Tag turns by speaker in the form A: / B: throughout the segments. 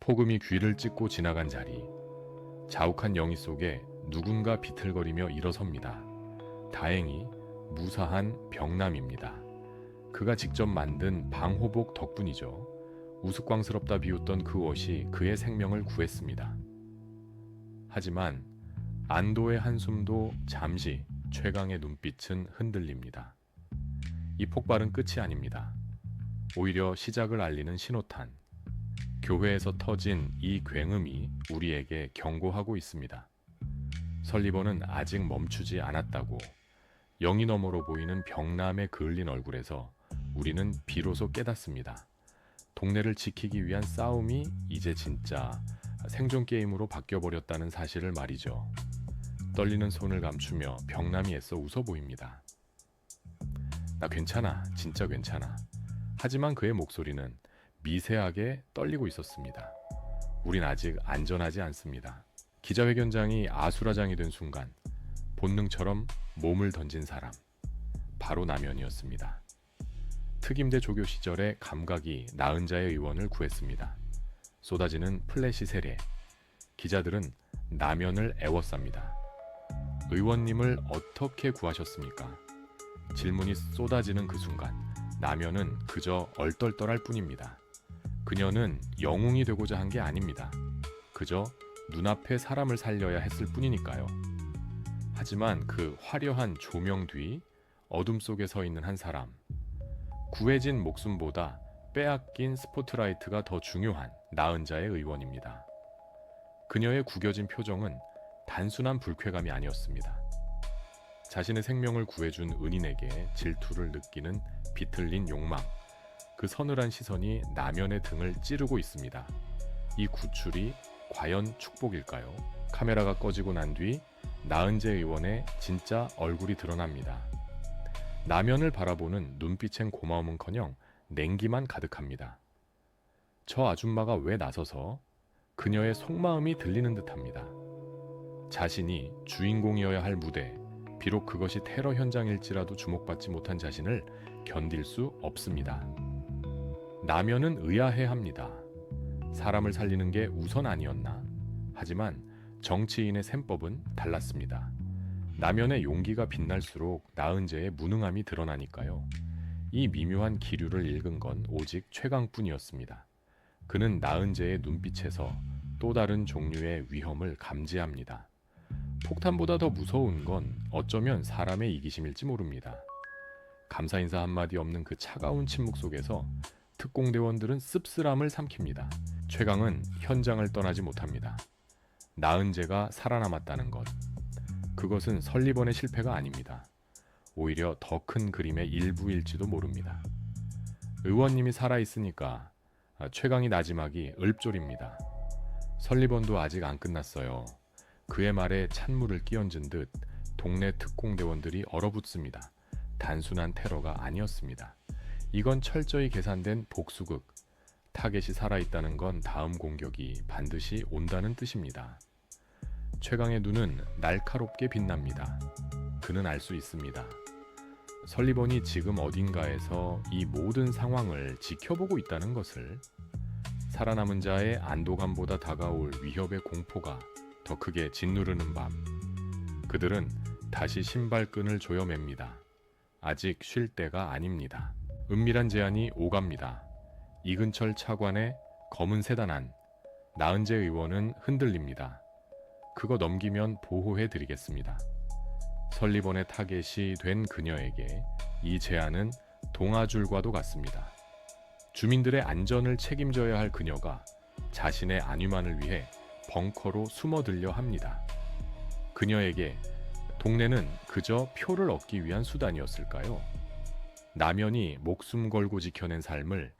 A: 폭음이 귀를 찢고 지나간 자리. 자욱한 영희 속에 누군가 비틀거리며 일어섭니다. 다행히 무사한 병남입니다. 그가 직접 만든 방호복 덕분이죠. 우스꽝스럽다 비웃던 그 옷이 그의 생명을 구했습니다. 하지만 안도의 한숨도 잠시 최강의 눈빛은 흔들립니다. 이 폭발은 끝이 아닙니다. 오히려 시작을 알리는 신호탄. 교회에서 터진 이 굉음이 우리에게 경고하고 있습니다. 설리번은 아직 멈추지 않았다고. 영이 너머로 보이는 병남에 그을린 얼굴에서 우리는 비로소 깨닫습니다. 동네를 지키기 위한 싸움이 이제 진짜 생존 게임으로 바뀌어버렸다는 사실을 말이죠. 떨리는 손을 감추며 병남이 애써 웃어 보입니다. 나 괜찮아, 진짜 괜찮아. 하지만 그의 목소리는 미세하게 떨리고 있었습니다. 우린 아직 안전하지 않습니다. 기자회견장이 아수라장이 된 순간 본능처럼 몸을 던진 사람, 바로 남현이었습니다. 특임대 조교 시절에 감각이 나은자의 의원을 구했습니다. 쏟아지는 플래시 세례. 기자들은 남현을 애워쌉니다. 의원님을 어떻게 구하셨습니까? 질문이 쏟아지는 그 순간 남현은 그저 얼떨떨할 뿐입니다. 그녀는 영웅이 되고자 한 게 아닙니다. 그저 눈앞에 사람을 살려야 했을 뿐이니까요. 하지만 그 화려한 조명 뒤 어둠 속에 서 있는 한 사람. 구해진 목숨보다 빼앗긴 스포트라이트가 더 중요한 나은자의 의원입니다. 그녀의 구겨진 표정은 단순한 불쾌감이 아니었습니다. 자신의 생명을 구해준 은인에게 질투를 느끼는 비틀린 욕망. 그 서늘한 시선이 남현의 등을 찌르고 있습니다. 이 구출이 과연 축복일까요? 카메라가 꺼지고 난 뒤 나은재 의원의 진짜 얼굴이 드러납니다. 남현을 바라보는 눈빛엔 고마움은커녕 냉기만 가득합니다. 저 아줌마가 왜 나서서 그녀의 속마음이 들리는 듯합니다. 자신이 주인공이어야 할 무대, 비록 그것이 테러 현장일지라도 주목받지 못한 자신을 견딜 수 없습니다. 남현은 의아해합니다. 사람을 살리는 게 우선 아니었나? 하지만 정치인의 셈법은 달랐습니다. 남현의 용기가 빛날수록 나은재의 무능함이 드러나니까요. 이 미묘한 기류를 읽은 건 오직 최강뿐이었습니다. 그는 나은재의 눈빛에서 또 다른 종류의 위험을 감지합니다. 폭탄보다 더 무서운 건 어쩌면 사람의 이기심일지 모릅니다. 감사 인사 한마디 없는 그 차가운 침묵 속에서 특공대원들은 씁쓸함을 삼킵니다. 최강은 현장을 떠나지 못합니다. 나은재가 살아남았다는 것. 그것은 설리번의 실패가 아닙니다. 오히려 더 큰 그림의 일부일지도 모릅니다. 의원님이 살아있으니까 최강의 나지막이 읊조립니다. 설리번도 아직 안 끝났어요. 그의 말에 찬물을 끼얹은 듯 동네 특공대원들이 얼어붙습니다. 단순한 테러가 아니었습니다. 이건 철저히 계산된 복수극. 타겟이 살아있다는 건 다음 공격이 반드시 온다는 뜻입니다. 최강의 눈은 날카롭게 빛납니다. 그는 알 수 있습니다. 설리번이 지금 어딘가에서 이 모든 상황을 지켜보고 있다는 것을. 살아남은 자의 안도감보다 다가올 위협의 공포가 더 크게 짓누르는 밤. 그들은 다시 신발끈을 조여맵니다. 아직 쉴 때가 아닙니다. 은밀한 제안이 오갑니다. 이근철 차관의 검은 세단 안. 나은재 의원은 흔들립니다. 그거 넘기면 보호해드리겠습니다. 설리번의 타겟이 된 그녀에게 이 제안은 동아줄과도 같습니다. 주민들의 안전을 책임져야 할 그녀가 자신의 안위만을 위해 벙커로 숨어들려 합니다. 그녀에게 동네는 그저 표를 얻기 위한 수단이었을까요? 남현이 목숨 걸고 지켜낸 삶을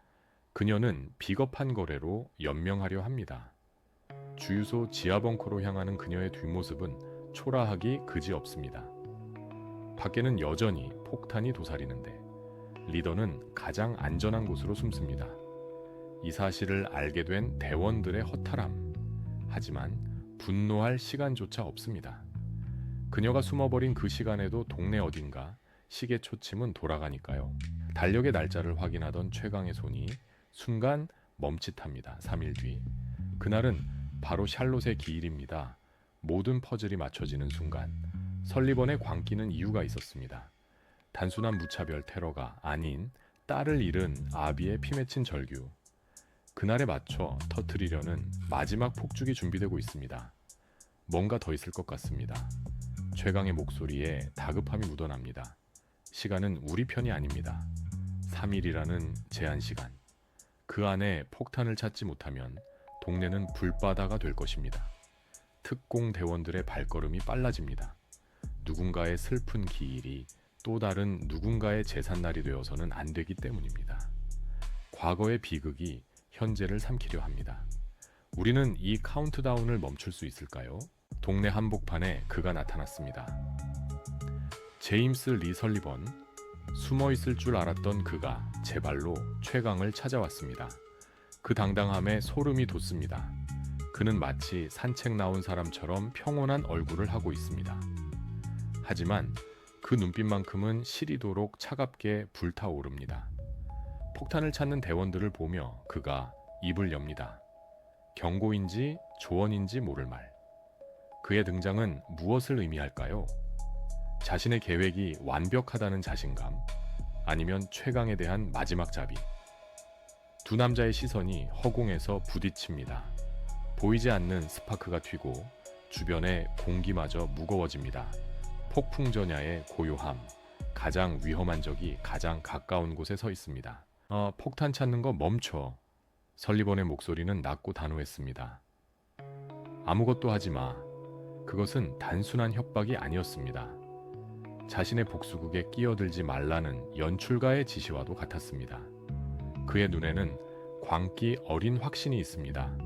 A: 그녀는 비겁한 거래로 연명하려 합니다. 주유소 지하벙커로 향하는 그녀의 뒷모습은 초라하기 그지없습니다. 밖에는 여전히 폭탄이 도사리는데 리더는 가장 안전한 곳으로 숨습니다. 이 사실을 알게 된 대원들의 허탈함. 하지만 분노할 시간조차 없습니다. 그녀가 숨어버린 그 시간에도 동네 어딘가 시계 초침은 돌아가니까요. 달력의 날짜를 확인하던 최강의 손이 순간 멈칫합니다. 3일 뒤 그날은 바로 샬롯의 기일입니다. 모든 퍼즐이 맞춰지는 순간 설리번의 광기는 이유가 있었습니다. 단순한 무차별 테러가 아닌 딸을 잃은 아비의 피맺힌 절규. 그날에 맞춰 터뜨리려는 마지막 폭죽이 준비되고 있습니다. 뭔가 더 있을 것 같습니다. 최강의 목소리에 다급함이 묻어납니다. 시간은 우리 편이 아닙니다. 3일이라는 제한 시간. 그 안에 폭탄을 찾지 못하면 동네는 불바다가 될 것입니다. 특공 대원들의 발걸음이 빨라집니다. 누군가의 슬픈 기일이 또 다른 누군가의 제삿날이 되어서는 안 되기 때문입니다. 과거의 비극이 현재를 삼키려 합니다. 우리는 이 카운트다운을 멈출 수 있을까요? 동네 한복판에 그가 나타났습니다. 제임스 리 설리번. 숨어 있을 줄 알았던 그가 제 발로 최강을 찾아왔습니다. 그 당당함에 소름이 돋습니다. 그는 마치 산책 나온 사람처럼 평온한 얼굴을 하고 있습니다. 하지만 그 눈빛만큼은 시리도록 차갑게 불타오릅니다. 폭탄을 찾는 대원들을 보며 그가 입을 엽니다. 경고인지 조언인지 모를 말. 그의 등장은 무엇을 의미할까요? 자신의 계획이 완벽하다는 자신감, 아니면 최강에 대한 마지막 자비. 두 남자의 시선이 허공에서 부딪힙니다. 보이지 않는 스파크가 튀고 주변의 공기마저 무거워집니다. 폭풍전야의 고요함, 가장 위험한 적이 가장 가까운 곳에 서 있습니다. 폭탄 찾는 거 멈춰. 설리번의 목소리는 낮고 단호했습니다. 아무것도 하지 마. 그것은 단순한 협박이 아니었습니다. 자신의 복수극에 끼어들지 말라는 연출가의 지시와도 같았습니다. 그의 눈에는 광기 어린 확신이 있습니다.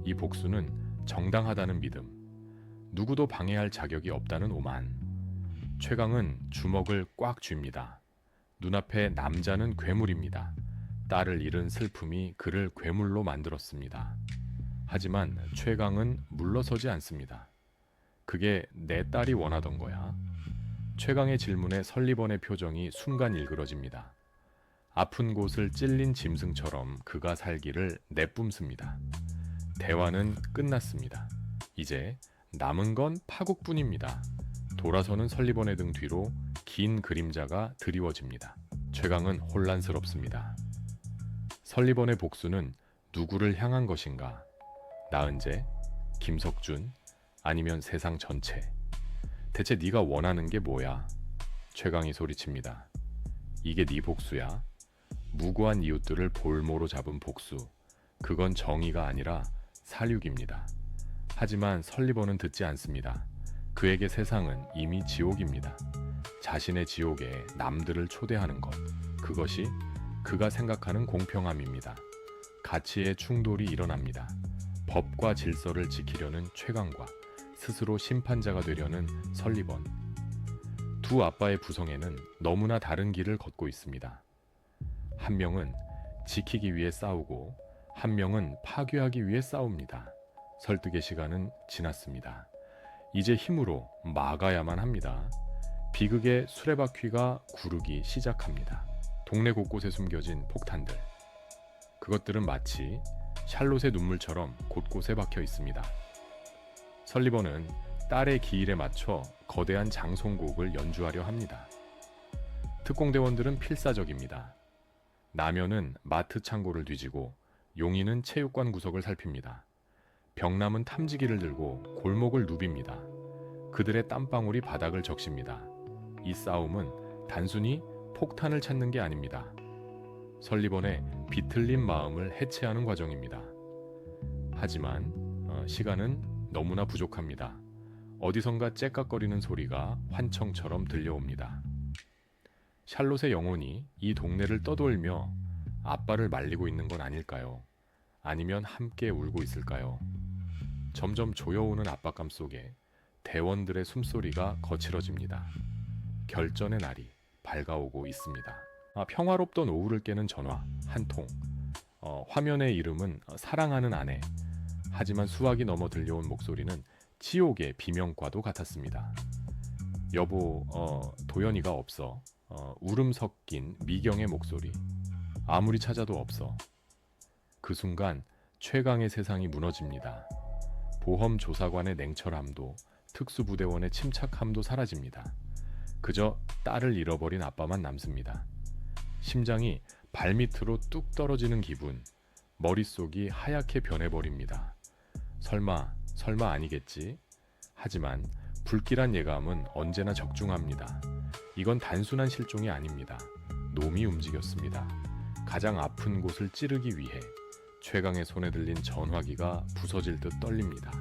A: 이 복수는 정당하다는 믿음, 누구도 방해할 자격이 없다는 오만. 최강은 주먹을 꽉 쥡니다. 눈앞에 남자는 괴물입니다. 딸을 잃은 슬픔이 그를 괴물로 만들었습니다. 하지만 최강은 물러서지 않습니다. 그게 내 딸이 원하던 거야? 최강의 질문에 설리번의 표정이 순간 일그러집니다. 아픈 곳을 찔린 짐승처럼 그가 살기를 내뿜습니다. 대화는 끝났습니다. 이제 남은 건 파국뿐입니다. 돌아서는 설리번의 등 뒤로 긴 그림자가 드리워집니다. 최강은 혼란스럽습니다. 설리번의 복수는 누구를 향한 것인가? 나은재, 김석준, 아니면 세상 전체. 대체 네가 원하는 게 뭐야? 최강이 소리칩니다. 이게 네 복수야? 무고한 이웃들을 볼모로 잡은 복수. 그건 정의가 아니라 살육입니다. 하지만 설리번은 듣지 않습니다. 그에게 세상은 이미 지옥입니다. 자신의 지옥에 남들을 초대하는 것. 그것이 그가 생각하는 공평함입니다. 가치의 충돌이 일어납니다. 법과 질서를 지키려는 최강과 스스로 심판자가 되려는 설리번. 두 아빠의 부성애는 너무나 다른 길을 걷고 있습니다. 한 명은 지키기 위해 싸우고 한 명은 파괴하기 위해 싸웁니다. 설득의 시간은 지났습니다. 이제 힘으로 막아야만 합니다. 비극의 수레바퀴가 구르기 시작합니다. 동네 곳곳에 숨겨진 폭탄들. 그것들은 마치 샬롯의 눈물처럼 곳곳에 박혀 있습니다. 설리번은 딸의 기일에 맞춰 거대한 장송곡을 연주하려 합니다. 특공대원들은 필사적입니다. 나면은 마트 창고를 뒤지고 용인은 체육관 구석을 살핍니다. 병남은 탐지기를 들고 골목을 누빕니다. 그들의 땀방울이 바닥을 적십니다. 이 싸움은 단순히 폭탄을 찾는 게 아닙니다. 설리번의 비틀린 마음을 해체하는 과정입니다. 하지만 시간은 너무나 부족합니다. 어디선가 째깍거리는 소리가 환청처럼 들려옵니다. 샬롯의 영혼이 이 동네를 떠돌며 아빠를 말리고 있는 건 아닐까요? 아니면 함께 울고 있을까요? 점점 조여오는 압박감 속에 대원들의 숨소리가 거칠어집니다. 결전의 날이 밝아오고 있습니다. 평화롭던 오후를 깨는 전화 한 통. 화면의 이름은 사랑하는 아내. 하지만 수화기 넘어 들려온 목소리는 지옥의 비명과도 같았습니다. 여보, 도연이가 없어. 울음 섞인 미경의 목소리. 아무리 찾아도 없어. 그 순간 최강의 세상이 무너집니다. 보험 조사관의 냉철함도 특수부대원의 침착함도 사라집니다. 그저 딸을 잃어버린 아빠만 남습니다. 심장이 발밑으로 뚝 떨어지는 기분, 머릿속이 하얗게 변해버립니다. 설마 아니겠지? 하지만 불길한 예감은 언제나 적중합니다. 이건 단순한 실종이 아닙니다. 놈이 움직였습니다. 가장 아픈 곳을 찌르기 위해. 최강의 손에 들린 전화기가 부서질 듯 떨립니다.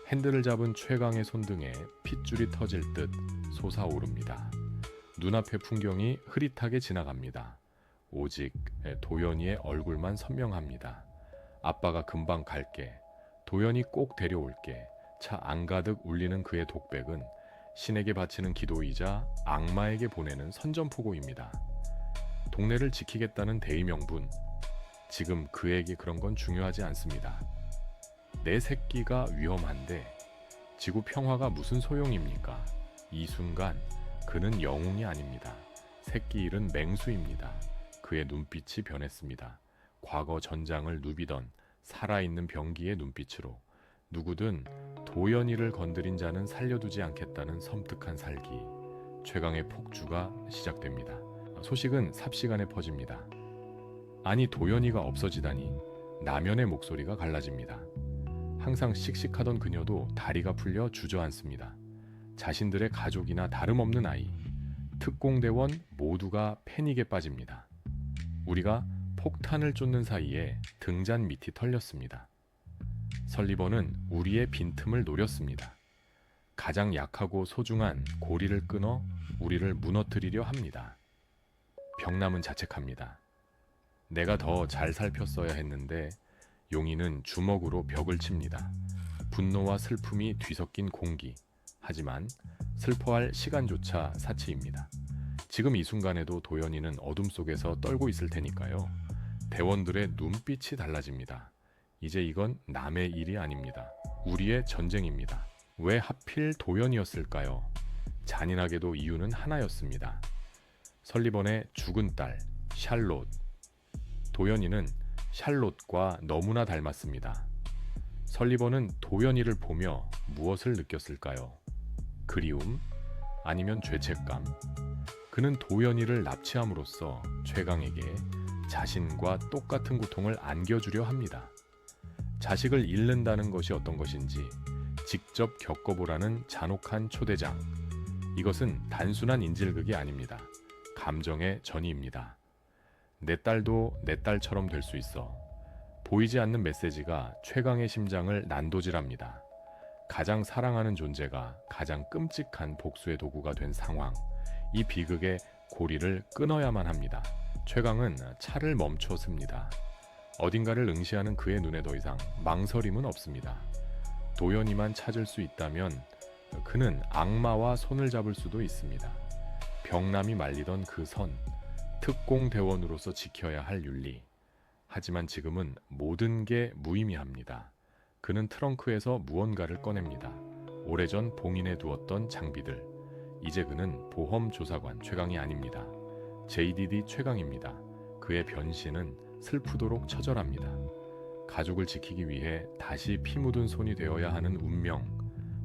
A: 핸들을 잡은 최강의 손등에 핏줄이 터질 듯 솟아오릅니다. 눈앞의 풍경이 흐릿하게 지나갑니다. 오직 도연이의 얼굴만 선명합니다. 아빠가 금방 갈게. 도연이 꼭 데려올게. 차 안가득 울리는 그의 독백은 신에게 바치는 기도이자 악마에게 보내는 선전포고입니다. 동네를 지키겠다는 대의명분. 지금 그에게 그런 건 중요하지 않습니다. 내 새끼가 위험한데 지구 평화가 무슨 소용입니까? 이 순간 그는 영웅이 아닙니다. 새끼 잃은 맹수입니다. 그의 눈빛이 변했습니다. 과거 전장을 누비던 살아있는 병기의 눈빛으로. 누구든 도연이를 건드린 자는 살려두지 않겠다는 섬뜩한 살기. 최강의 폭주가 시작됩니다. 소식은 삽시간에 퍼집니다. 아니 도연이가 없어지다니. 나면의 목소리가 갈라집니다. 항상 씩씩하던 그녀도 다리가 풀려 주저앉습니다. 자신들의 가족이나 다름없는 아이, 특공대원 모두가 패닉에 빠집니다. 우리가 폭탄을 쫓는 사이에 등잔 밑이 털렸습니다. 설리번은 우리의 빈틈을 노렸습니다. 가장 약하고 소중한 고리를 끊어 우리를 무너뜨리려 합니다. 병남은 자책합니다. 내가 더 잘 살폈어야 했는데. 용인은 주먹으로 벽을 칩니다. 분노와 슬픔이 뒤섞인 공기. 하지만 슬퍼할 시간조차 사치입니다. 지금 이 순간에도 도연이는 어둠 속에서 떨고 있을 테니까요. 대원들의 눈빛이 달라집니다. 이제 이건 남의 일이 아닙니다. 우리의 전쟁입니다. 왜 하필 도연이었을까요? 잔인하게도 이유는 하나였습니다. 설리번의 죽은 딸, 샬롯. 도연이는 샬롯과 너무나 닮았습니다. 설리번은 도연이를 보며 무엇을 느꼈을까요? 그리움? 아니면 죄책감? 그는 도연이를 납치함으로써 최강에게 자신과 똑같은 고통을 안겨주려 합니다. 자식을 잃는다는 것이 어떤 것인지 직접 겪어보라는 잔혹한 초대장. 이것은 단순한 인질극이 아닙니다. 감정의 전이입니다. 내 딸도 내 딸처럼 될 수 있어. 보이지 않는 메시지가 최강의 심장을 난도질합니다. 가장 사랑하는 존재가 가장 끔찍한 복수의 도구가 된 상황. 이 비극의 고리를 끊어야만 합니다. 최강은 차를 멈췄습니다. 어딘가를 응시하는 그의 눈에 더 이상 망설임은 없습니다. 도연이만 찾을 수 있다면 그는 악마와 손을 잡을 수도 있습니다. 병남이 말리던 그 선, 특공대원으로서 지켜야 할 윤리. 하지만 지금은 모든 게 무의미합니다. 그는 트렁크에서 무언가를 꺼냅니다. 오래전 봉인해 두었던 장비들. 이제 그는 보험 조사관 최강이 아닙니다. JDD 최강입니다. 그의 변신은 슬프도록 처절합니다. 가족을 지키기 위해 다시 피 묻은 손이 되어야 하는 운명.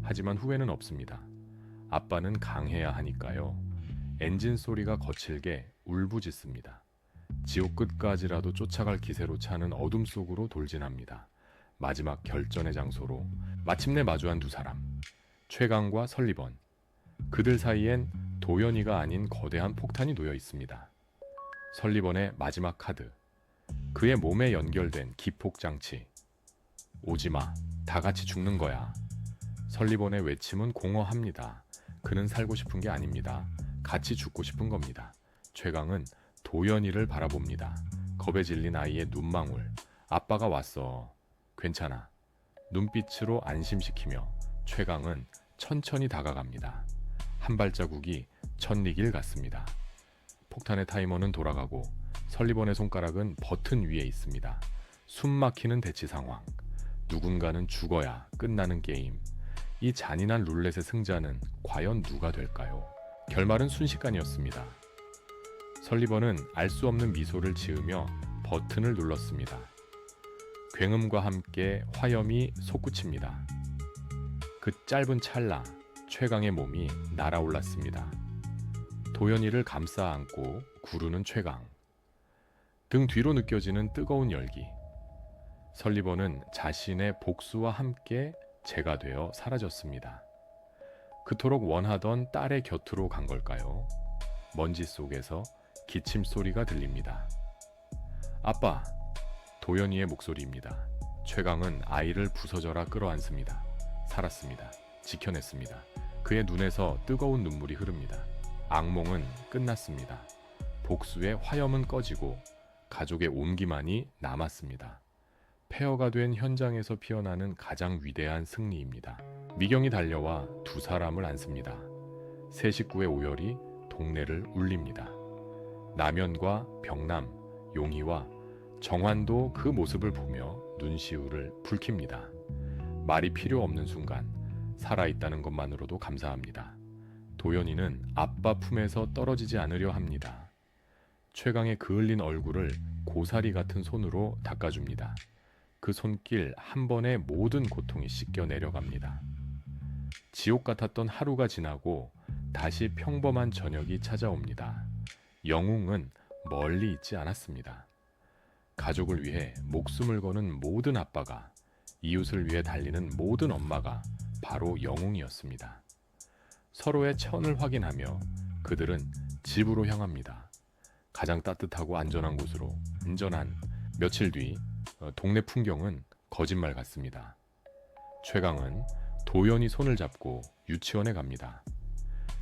A: 하지만 후회는 없습니다. 아빠는 강해야 하니까요. 엔진 소리가 거칠게 울부짖습니다. 지옥 끝까지라도 쫓아갈 기세로 차는 어둠 속으로 돌진합니다. 마지막 결전의 장소로 마침내 마주한 두 사람. 최강과 설리번. 그들 사이엔 도연이가 아닌 거대한 폭탄이 놓여 있습니다. 설리번의 마지막 카드. 그의 몸에 연결된 기폭장치. 오지마. 다 같이 죽는 거야. 설리번의 외침은 공허합니다. 그는 살고 싶은 게 아닙니다. 같이 죽고 싶은 겁니다. 최강은 도연이를 바라봅니다. 겁에 질린 아이의 눈망울. 아빠가 왔어. 괜찮아. 눈빛으로 안심시키며 최강은 천천히 다가갑니다. 한 발자국이 천리길 같습니다. 폭탄의 타이머는 돌아가고 설리번의 손가락은 버튼 위에 있습니다. 숨막히는 대치 상황. 누군가는 죽어야 끝나는 게임. 이 잔인한 룰렛의 승자는 과연 누가 될까요? 결말은 순식간이었습니다. 설리번은 알 수 없는 미소를 지으며 버튼을 눌렀습니다. 굉음과 함께 화염이 솟구칩니다. 그 짧은 찰나 최강의 몸이 날아올랐습니다. 도연이를 감싸 안고 구르는 최강. 등 뒤로 느껴지는 뜨거운 열기. 설리번은 자신의 복수와 함께 재가 되어 사라졌습니다. 그토록 원하던 딸의 곁으로 간 걸까요? 먼지 속에서 기침 소리가 들립니다. 아빠! 도연이의 목소리입니다. 최강은 아이를 부서져라 끌어안습니다. 살았습니다. 지켜냈습니다. 그의 눈에서 뜨거운 눈물이 흐릅니다. 악몽은 끝났습니다. 복수의 화염은 꺼지고 가족의 온기만이 남았습니다. 폐허가 된 현장에서 피어나는 가장 위대한 승리입니다. 미경이 달려와 두 사람을 안습니다. 세 식구의 오열이 동네를 울립니다. 남연과 병남, 용희와 정환도 그 모습을 보며 눈시울을 붉힙니다. 말이 필요 없는 순간 살아있다는 것만으로도 감사합니다. 도연이는 아빠 품에서 떨어지지 않으려 합니다. 최강의 그을린 얼굴을 고사리 같은 손으로 닦아줍니다. 그 손길 한 번에 모든 고통이 씻겨 내려갑니다. 지옥 같았던 하루가 지나고 다시 평범한 저녁이 찾아옵니다. 영웅은 멀리 있지 않았습니다. 가족을 위해 목숨을 거는 모든 아빠가, 이웃을 위해 달리는 모든 엄마가 바로 영웅이었습니다. 서로의 천을 확인하며 그들은 집으로 향합니다. 가장 따뜻하고 안전한 곳으로. 안전한. 며칠 뒤 동네 풍경은 거짓말 같습니다. 최강은 도연이 손을 잡고 유치원에 갑니다.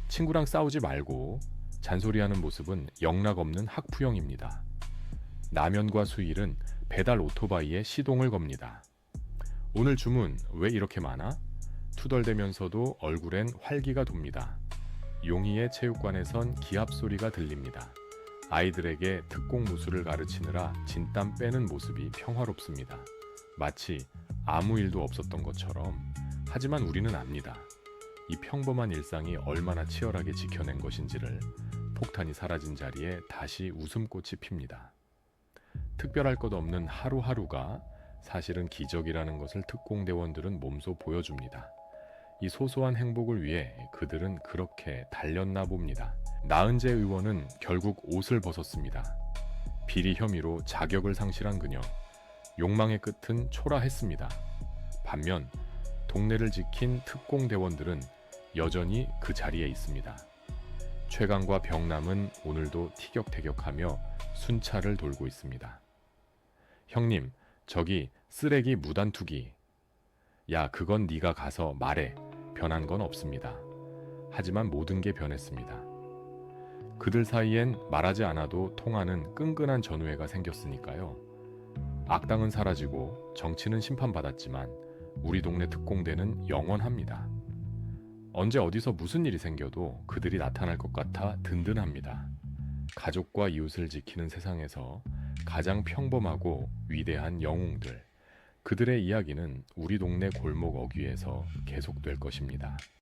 A: 친구랑 싸우지 말고 잔소리하는 모습은 영락없는 학부형입니다. 남연과 수일은 배달 오토바이에 시동을 겁니다. 오늘 주문 왜 이렇게 많아? 투덜대면서도 얼굴엔 활기가 돕니다. 용희의 체육관에선 기합 소리가 들립니다. 아이들에게 특공 무술을 가르치느라 진땀 빼는 모습이 평화롭습니다. 마치 아무 일도 없었던 것처럼. 하지만 우리는 압니다. 이 평범한 일상이 얼마나 치열하게 지켜낸 것인지를. 폭탄이 사라진 자리에 다시 웃음꽃이 핍니다. 특별할 것 없는 하루하루가 사실은 기적이라는 것을 특공대원들은 몸소 보여줍니다. 이 소소한 행복을 위해 그들은 그렇게 달렸나 봅니다. 나은재 의원은 결국 옷을 벗었습니다. 비리 혐의로 자격을 상실한 그녀. 욕망의 끝은 초라했습니다. 반면 동네를 지킨 특공대원들은 여전히 그 자리에 있습니다. 최강과 병남은 오늘도 티격태격하며 순찰을 돌고 있습니다. 형님, 저기 쓰레기 무단 투기. 야, 그건 네가 가서 말해. 변한 건 없습니다. 하지만 모든 게 변했습니다. 그들 사이엔 말하지 않아도 통하는 끈끈한 전우애가 생겼으니까요. 악당은 사라지고 정치는 심판받았지만 우리 동네 특공대는 영원합니다. 언제 어디서 무슨 일이 생겨도 그들이 나타날 것 같아 든든합니다. 가족과 이웃을 지키는 세상에서 가장 평범하고 위대한 영웅들. 그들의 이야기는 우리 동네 골목 어귀에서 계속될 것입니다.